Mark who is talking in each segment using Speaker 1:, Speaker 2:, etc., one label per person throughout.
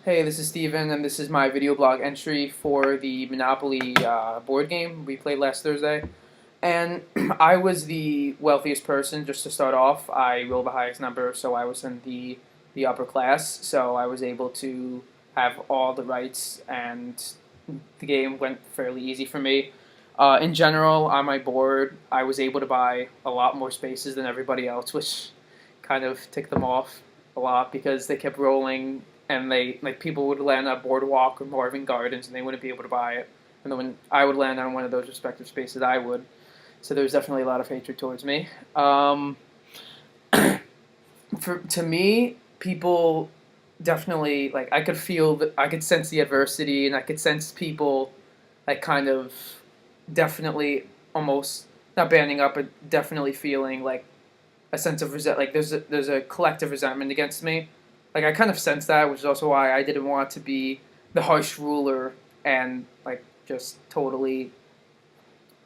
Speaker 1: Hey, this is Steven, and this is my video blog entry for the Monopoly board game we played last Thursday. And I was the wealthiest person just to start off. I rolled the highest number, so I was in the upper class. So I was able to have all the rights, and the game went fairly easy for me. In general, on my board, I was able to buy a lot more spaces than everybody else, which kind of ticked them off a lot because they kept rolling and they like people would land on Boardwalk or Marvin Gardens and they wouldn't be able to buy it. And then when I would land on one of those respective spaces, I would. So there was definitely a lot of hatred towards me. To me, people definitely like I could feel that I could sense the adversity and I could sense people like kind of definitely almost not banding up, but definitely feeling like a sense of like there's a collective resentment against me. Like I kind of sense that, which is also why I didn't want to be the harsh ruler and like just totally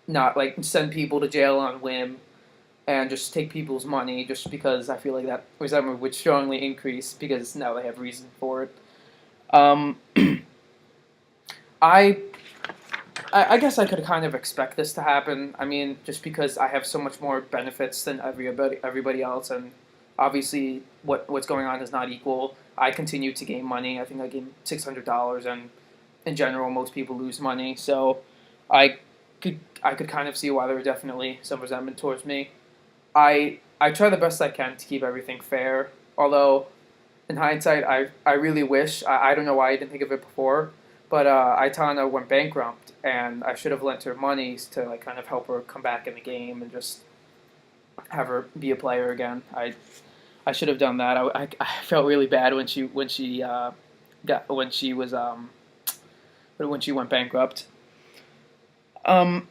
Speaker 1: not like send people to jail on whim and just take people's money just because I feel like that resentment would strongly increase because now they have reason for it. Um, I I guess I could kind of expect this to happen. I mean, just because I have so much more benefits than everybody else, and obviously what's going on is not equal. I continue to gain money. I think I gained $600, and in general, most people lose money. So I I could kind of see why there was definitely some resentment towards me. I try the best I can to keep everything fair. Although in hindsight, I really wish I don't know why I didn't think of it before, but Aitana went bankrupt, and I should have lent her monies to like kind of help her come back in the game and just have her be a player again. I should have done that. I felt really bad when she was when she went bankrupt. Um,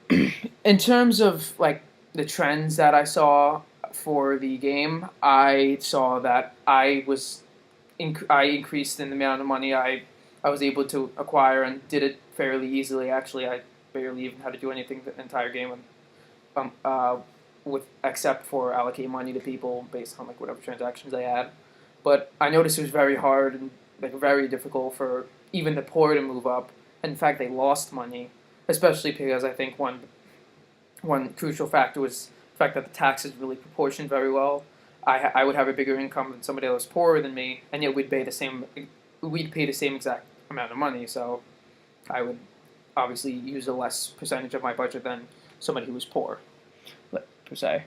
Speaker 1: in terms of like the trends that I saw for the game, I saw that I increased in the amount of money I was able to acquire and did it fairly easily. Actually, I barely even had to do anything the entire game, um, uh, with except for allocate money to people based on like whatever transactions they had. But I noticed it was very hard and like very difficult for even the poor to move up. In fact, they lost money, especially because I think one crucial factor was the fact that the taxes really proportioned very well. I would have a bigger income than somebody else poorer than me, and yet we'd pay the same exact amount of money. So I would obviously use a less percentage of my budget than somebody who was poor, per se.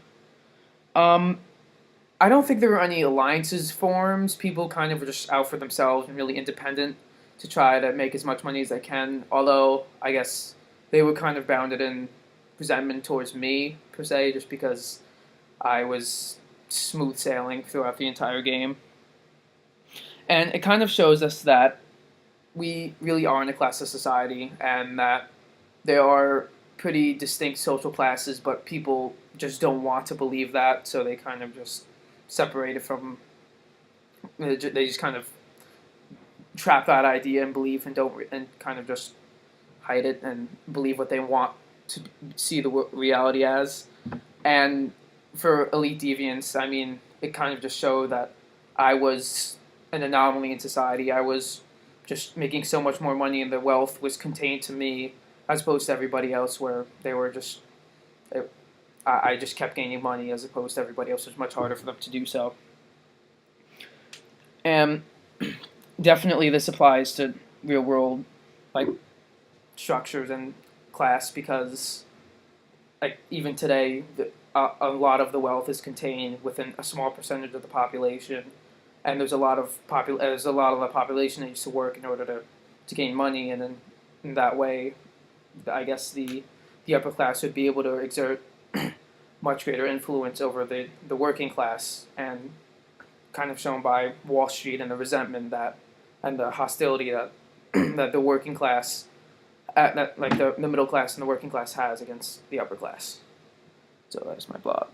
Speaker 1: Um, I don't think there were any alliances formed. People kind of were just out for themselves and really independent to try to make as much money as they can. Although I guess they were kind of bounded in resentment towards me per se, just because I was smooth sailing throughout the entire game. And it kind of shows us that we really are in a classless society and that there are pretty distinct social classes, but people just don't want to believe that, so they kind of just separate it from. They just kind of trap that idea and believe and don't and kind of just hide it and believe what they want to see the reality as. And for elite deviants, I mean, it kind of just showed that I was an anomaly in society. I was just making so much more money, and the wealth was contained to me as opposed to everybody else, where they were just. I just kept gaining money as opposed to everybody else. It was much harder for them to do so. And definitely, this applies to real world like structures and class because like even today, a lot of the wealth is contained within a small percentage of the population, and there's a lot of the population that needs to work in order to gain money, and then in that way, I guess the upper class would be able to exert much greater influence over the working class, and kind of shown by Wall Street and the resentment that and the hostility that that the working class that like the middle class and the working class has against the upper class. So that is my blog.